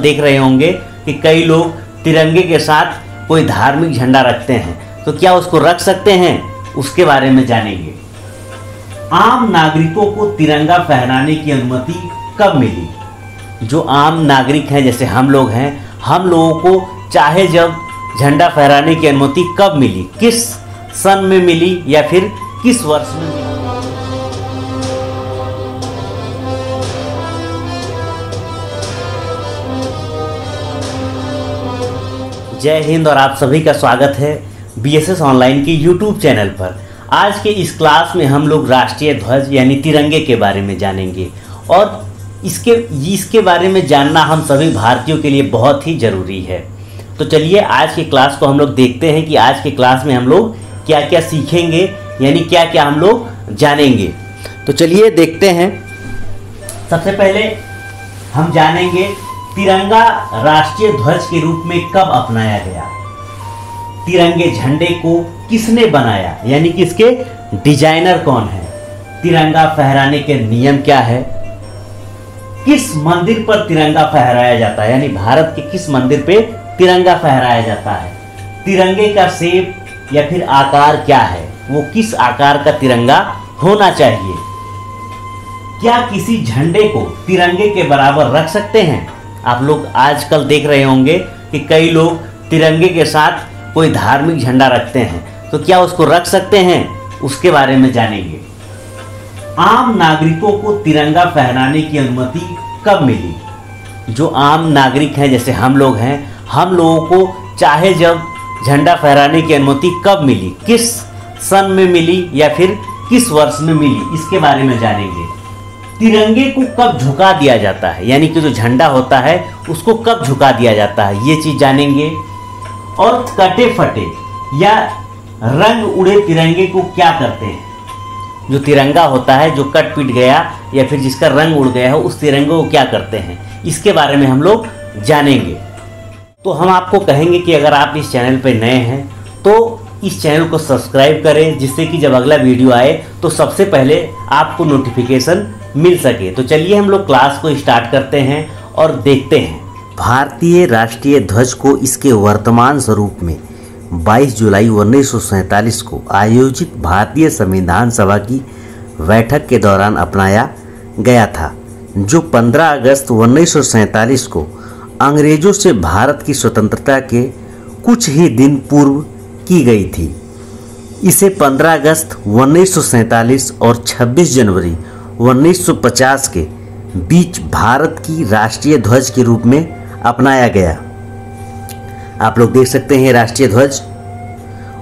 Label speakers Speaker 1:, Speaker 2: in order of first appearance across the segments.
Speaker 1: देख रहे होंगे कि कई लोग तिरंगे के साथ कोई धार्मिक झंडा रखते हैं, तो क्या उसको रख सकते हैं, उसके बारे में जानेंगे। आम नागरिकों को तिरंगा फहराने की अनुमति कब मिली? जो आम नागरिक हैं, जैसे हम लोग हैं, हम लोगों को चाहे जब झंडा फहराने की अनुमति कब मिली, किस सन में मिली या फिर किस वर्ष में मिली? जय हिंद और आप सभी का स्वागत है BSS ऑनलाइन के YouTube चैनल पर। आज के इस क्लास में हम लोग राष्ट्रीय ध्वज यानी तिरंगे के बारे में जानेंगे और इसके बारे में जानना हम सभी भारतीयों के लिए बहुत ही ज़रूरी है। तो चलिए आज के क्लास को हम लोग देखते हैं कि आज के क्लास में हम लोग क्या क्या सीखेंगे, यानी क्या क्या हम लोग जानेंगे। तो चलिए देखते हैं। सबसे पहले हम जानेंगे तिरंगा राष्ट्रीय ध्वज के रूप में कब अपनाया गया। तिरंगे झंडे को किसने बनाया, यानी कि इसके डिजाइनर कौन है। तिरंगा फहराने के नियम क्या है। किस मंदिर पर तिरंगा फहराया जाता है, यानी भारत के किस मंदिर पे तिरंगा फहराया जाता है। तिरंगे का शेप या फिर आकार क्या है, वो किस आकार का तिरंगा होना चाहिए। क्या किसी झंडे को तिरंगे के बराबर रख सकते हैं। आप लोग आजकल देख रहे होंगे कि कई लोग तिरंगे के साथ कोई धार्मिक झंडा रखते हैं, तो क्या उसको रख सकते हैं, उसके बारे में जानेंगे। आम नागरिकों को तिरंगा फहराने की अनुमति कब मिली। जो आम नागरिक हैं, जैसे हम लोग हैं, हम लोगों को चाहे जब झंडा फहराने की अनुमति कब मिली, किस सन में मिली या फिर किस वर्ष में मिली, इसके बारे में जानेंगे। तिरंगे को कब झुका दिया जाता है, यानी कि जो झंडा होता है उसको कब झुका दिया जाता है, ये चीज़ जानेंगे। और कटे फटे या रंग उड़े तिरंगे को क्या करते हैं। जो तिरंगा होता है जो कट पीट गया या फिर जिसका रंग उड़ गया है, उस तिरंगे को क्या करते हैं, इसके बारे में हम लोग जानेंगे। तो हम आपको कहेंगे कि अगर आप इस चैनल पर नए हैं तो इस चैनल को सब्सक्राइब करें, जिससे कि जब अगला वीडियो आए तो सबसे पहले आपको नोटिफिकेशन मिल सके। तो चलिए हम लोग क्लास को स्टार्ट करते हैं और देखते हैं। भारतीय राष्ट्रीय ध्वज को इसके वर्तमान स्वरूप में 22 जुलाई 1947 को आयोजित भारतीय संविधान सभा की बैठक के दौरान अपनाया गया था, जो 15 अगस्त 1947 को अंग्रेजों से भारत की स्वतंत्रता के कुछ ही दिन पूर्व की गई थी। इसे 15 अगस्त 1947 और 26 जनवरी 1950 के बीच भारत की राष्ट्रीय ध्वज के रूप में अपनाया गया। आप लोग देख सकते हैं राष्ट्रीय ध्वज,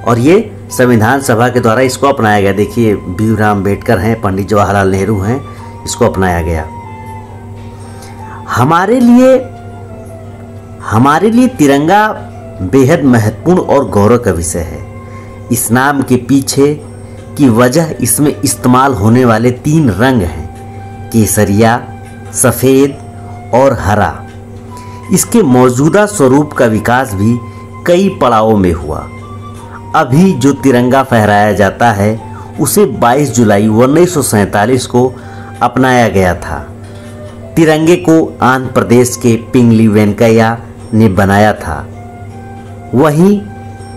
Speaker 1: और ये संविधान सभा के द्वारा इसको अपनाया गया। देखिए भीमराव अम्बेडकर हैं, पंडित जवाहरलाल नेहरू हैं, इसको अपनाया गया। हमारे लिए तिरंगा बेहद महत्वपूर्ण और गौरव का विषय है। इस नाम के पीछे की वजह इसमें इस्तेमाल होने वाले 3 रंग हैं, केसरिया, सफ़ेद और हरा। इसके मौजूदा स्वरूप का विकास भी कई पड़ावों में हुआ। अभी जो तिरंगा फहराया जाता है उसे 22 जुलाई 1947 को अपनाया गया था। तिरंगे को आंध्र प्रदेश के पिंगली वेंकैया ने बनाया था। वहीं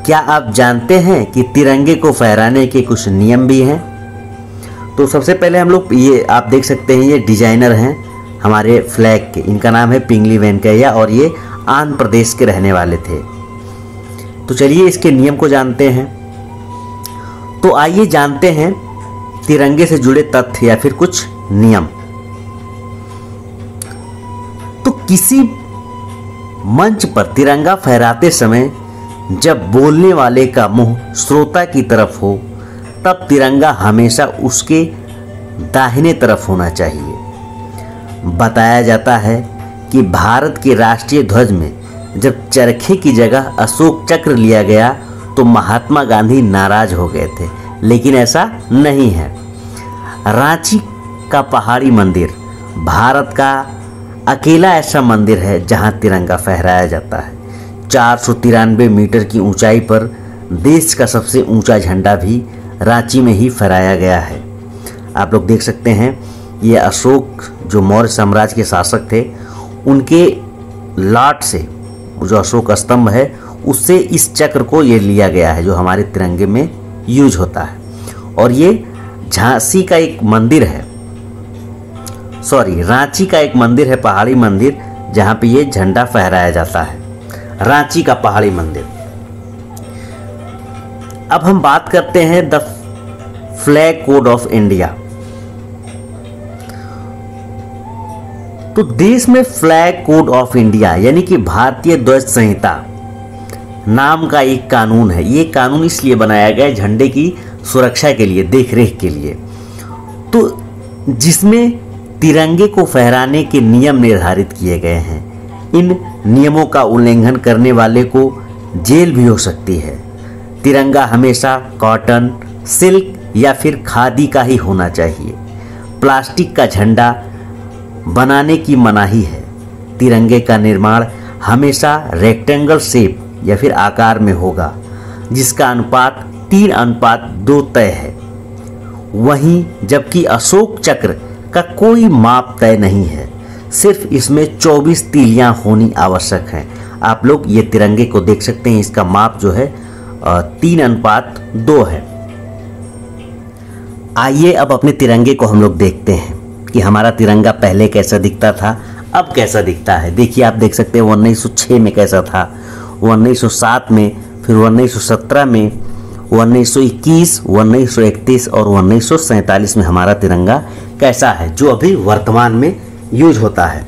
Speaker 1: क्या आप जानते हैं कि तिरंगे को फहराने के कुछ नियम भी हैं। तो सबसे पहले हम लोग ये आप देख सकते हैं, ये डिजाइनर हैं हमारे फ्लैग के, इनका नाम है पिंगली वेंकैया और ये आंध्र प्रदेश के रहने वाले थे। तो चलिए इसके नियम को जानते हैं। तो आइए जानते हैं तिरंगे से जुड़े तथ्य या फिर कुछ नियम। तो किसी मंच पर तिरंगा फहराते समय जब बोलने वाले का मुंह श्रोता की तरफ हो, तब तिरंगा हमेशा उसके दाहिने तरफ होना चाहिए। बताया जाता है कि भारत के राष्ट्रीय ध्वज में जब चरखे की जगह अशोक चक्र लिया गया तो महात्मा गांधी नाराज हो गए थे, लेकिन ऐसा नहीं है। रांची का पहाड़ी मंदिर भारत का अकेला ऐसा मंदिर है जहां तिरंगा फहराया जाता है। 493 मीटर की ऊंचाई पर देश का सबसे ऊंचा झंडा भी रांची में ही फहराया गया है। आप लोग देख सकते हैं ये अशोक जो मौर्य साम्राज्य के शासक थे, उनके लाट से, जो अशोक स्तंभ है उससे इस चक्र को ये लिया गया है जो हमारे तिरंगे में यूज होता है। और ये झांसी का एक मंदिर है, रांची का एक मंदिर है, पहाड़ी मंदिर, जहाँ पे ये झंडा फहराया जाता है, रांची का पहाड़ी मंदिर। अब हम बात करते हैं the flag code of India. तो देश में फ्लैग कोड ऑफ इंडिया यानी कि भारतीय ध्वज संहिता नाम का एक कानून है। ये कानून इसलिए बनाया गया है झंडे की सुरक्षा के लिए, देख रेख के लिए, तो जिसमें तिरंगे को फहराने के नियम निर्धारित किए गए हैं। इन नियमों का उल्लंघन करने वाले को जेल भी हो सकती है। तिरंगा हमेशा कॉटन, सिल्क या फिर खादी का ही होना चाहिए। प्लास्टिक का झंडा बनाने की मनाही है। तिरंगे का निर्माण हमेशा रेक्टेंगल शेप या फिर आकार में होगा, जिसका अनुपात 3:2 तय है। वहीं जबकि अशोक चक्र का कोई माप तय नहीं है, सिर्फ इसमें 24 तीलियां होनी आवश्यक हैं। आप लोग ये तिरंगे को देख सकते हैं, इसका माप जो है 3:2 है। आइए अब अपने तिरंगे को हम लोग देखते हैं कि हमारा तिरंगा पहले कैसा दिखता था, अब कैसा दिखता है। देखिए, आप देख सकते हैं 1906 में कैसा था, 1907 में, फिर 1917 में, 1921, 1931 और 1947 में हमारा तिरंगा कैसा है, जो अभी वर्तमान में यूज होता है।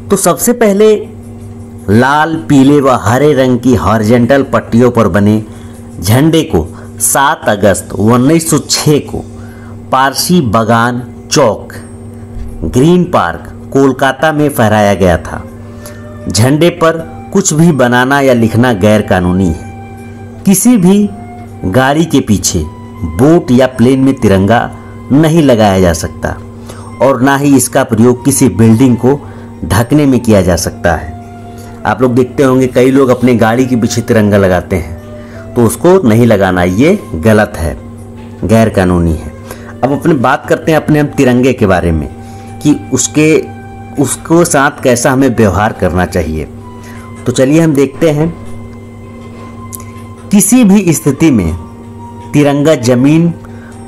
Speaker 1: तो सबसे पहले लाल, पीले व हरे रंग की हॉरिजॉन्टल पट्टियों पर बने झंडे को 7 अगस्त 1906 को पारसी बागान चौक, ग्रीन पार्क, कोलकाता में फहराया गया था। झंडे पर कुछ भी बनाना या लिखना गैर कानूनी है। किसी भी गाड़ी के पीछे, बोट या प्लेन में तिरंगा नहीं लगाया जा सकता और ना ही इसका प्रयोग किसी बिल्डिंग को ढकने में किया जा सकता है। आप लोग देखते होंगे कई लोग अपने गाड़ी के पीछे तिरंगा लगाते हैं, तो उसको नहीं लगाना, ये गलत है, गैर कानूनी है। अब अपने बात करते हैं अपने हम तिरंगे के बारे में कि उसको साथ कैसा हमें व्यवहार करना चाहिए। तो चलिए हम देखते हैं। किसी भी स्थिति में तिरंगा जमीन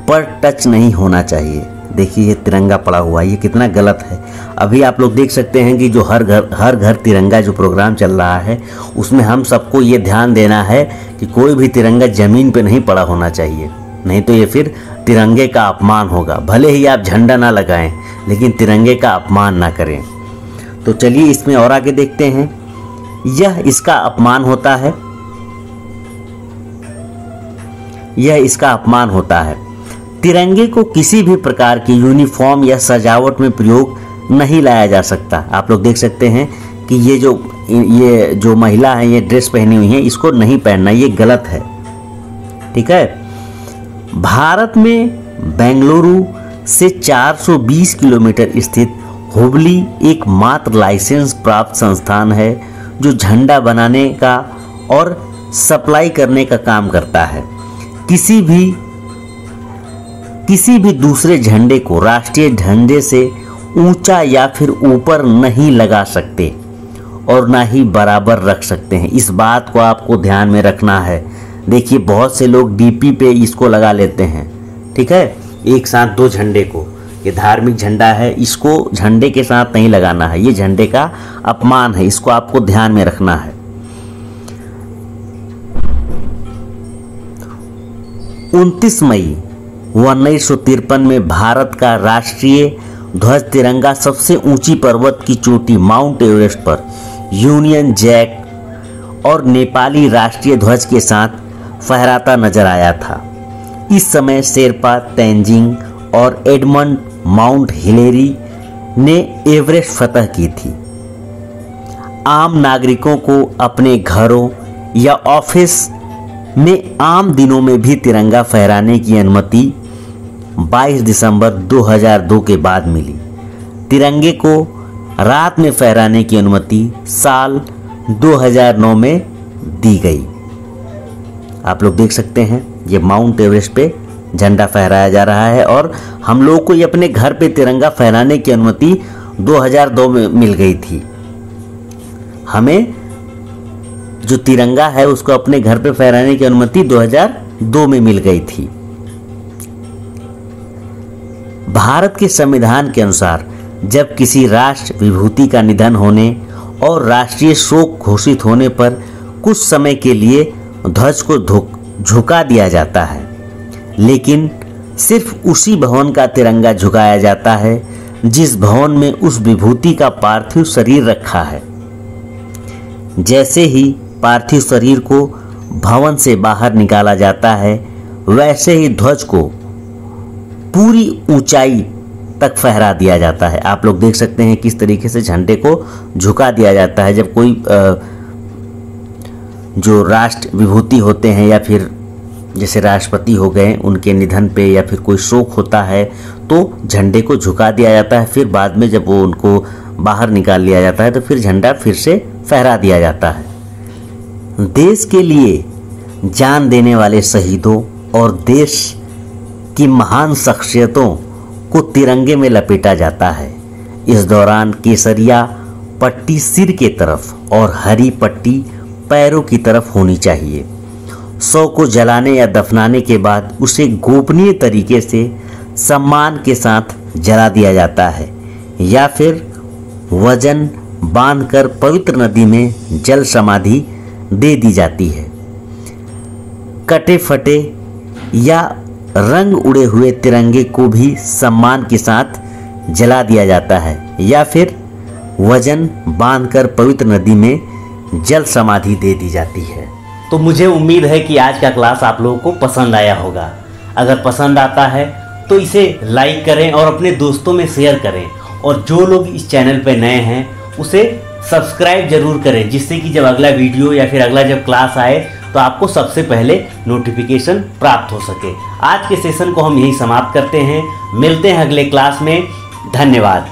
Speaker 1: पर टच नहीं होना चाहिए। देखिए ये तिरंगा पड़ा हुआ है, ये कितना गलत है। अभी आप लोग देख सकते हैं कि जो हर घर तिरंगा जो प्रोग्राम चल रहा है, उसमें हम सबको ये ध्यान देना है कि कोई भी तिरंगा जमीन पे नहीं पड़ा होना चाहिए, नहीं तो ये फिर तिरंगे का अपमान होगा। भले ही आप झंडा ना लगाएं, लेकिन तिरंगे का अपमान ना करें। तो चलिए इसमें और आगे देखते हैं। यह इसका अपमान होता है, यह इसका अपमान होता है। तिरंगे को किसी भी प्रकार की यूनिफॉर्म या सजावट में प्रयोग नहीं लाया जा सकता। आप लोग देख सकते हैं कि ये जो महिला है, ये ड्रेस पहनी हुई है, इसको नहीं पहनना, ये गलत है, ठीक है। भारत में बेंगलुरु से 420 किलोमीटर स्थित हुबली एकमात्र लाइसेंस प्राप्त संस्थान है जो झंडा बनाने का और सप्लाई करने का काम करता है। किसी भी दूसरे झंडे को राष्ट्रीय झंडे से ऊंचा या फिर ऊपर नहीं लगा सकते और ना ही बराबर रख सकते हैं। इस बात को आपको ध्यान में रखना है। देखिए बहुत से लोग डीपी पे इसको लगा लेते हैं, ठीक है, एक साथ दो झंडे को। ये धार्मिक झंडा है, इसको झंडे के साथ नहीं लगाना है, ये झंडे का अपमान है, इसको आपको ध्यान में रखना है। 29 मई 1953 में भारत का राष्ट्रीय ध्वज तिरंगा सबसे ऊंची पर्वत की चोटी माउंट एवरेस्ट पर यूनियन जैक और नेपाली राष्ट्रीय ध्वज के साथ फहराता नजर आया था। इस समय शेरपा, तेंजिंग और एडमंड माउंट हिलेरी ने एवरेस्ट फतह की थी। आम नागरिकों को अपने घरों या ऑफिस में आम दिनों में भी तिरंगा फहराने की अनुमति 22 दिसंबर 2002 के बाद मिली। तिरंगे को रात में फहराने की अनुमति साल 2009 में दी गई। आप लोग देख सकते हैं ये माउंट एवरेस्ट पे झंडा फहराया जा रहा है और हम लोगों को ये अपने घर पे तिरंगा फहराने की अनुमति 2002 में मिल गई थी। हमें जो तिरंगा है उसको अपने घर पे फहराने की अनुमति 2002 में मिल गई थी। भारत के संविधान के अनुसार जब किसी राष्ट्र विभूति का निधन होने और राष्ट्रीय शोक घोषित होने पर कुछ समय के लिए ध्वज को झुका दिया जाता है, लेकिन सिर्फ उसी भवन का तिरंगा झुकाया जाता है जिस भवन में उस विभूति का पार्थिव शरीर रखा है। जैसे ही पार्थिव शरीर को भवन से बाहर निकाला जाता है, वैसे ही ध्वज को पूरी ऊंचाई तक फहरा दिया जाता है। आप लोग देख सकते हैं किस तरीके से झंडे को झुका दिया जाता है। जब कोई जो राष्ट्र विभूति होते हैं या फिर जैसे राष्ट्रपति हो गए, उनके निधन पे या फिर कोई शोक होता है तो झंडे को झुका दिया जाता है। फिर बाद में जब वो उनको बाहर निकाल लिया जाता है तो फिर झंडा फिर से फहरा दिया जाता है। देश के लिए जान देने वाले शहीदों और देश की महान शख्सियतों को तिरंगे में लपेटा जाता है। इस दौरान केसरिया पट्टी सिर के तरफ और हरी पट्टी पैरों की तरफ होनी चाहिए। शव को जलाने या दफनाने के बाद उसे गोपनीय तरीके से सम्मान के साथ जला दिया जाता है या फिर वजन बांधकर पवित्र नदी में जल समाधि दे दी जाती है। कटे फटे या रंग उड़े हुए तिरंगे को भी सम्मान के साथ जला दिया जाता है या फिर वजन बांधकर पवित्र नदी में जल समाधि दे दी जाती है। तो मुझे उम्मीद है कि आज का क्लास आप लोगों को पसंद आया होगा। अगर पसंद आता है तो इसे लाइक करें और अपने दोस्तों में शेयर करें, और जो लोग इस चैनल पर नए हैं उसे सब्सक्राइब जरूर करें, जिससे कि जब अगला वीडियो या फिर अगला जब क्लास आए तो आपको सबसे पहले नोटिफिकेशन प्राप्त हो सके। आज के सेशन को हम यही समाप्त करते हैं। मिलते हैं अगले क्लास में। धन्यवाद।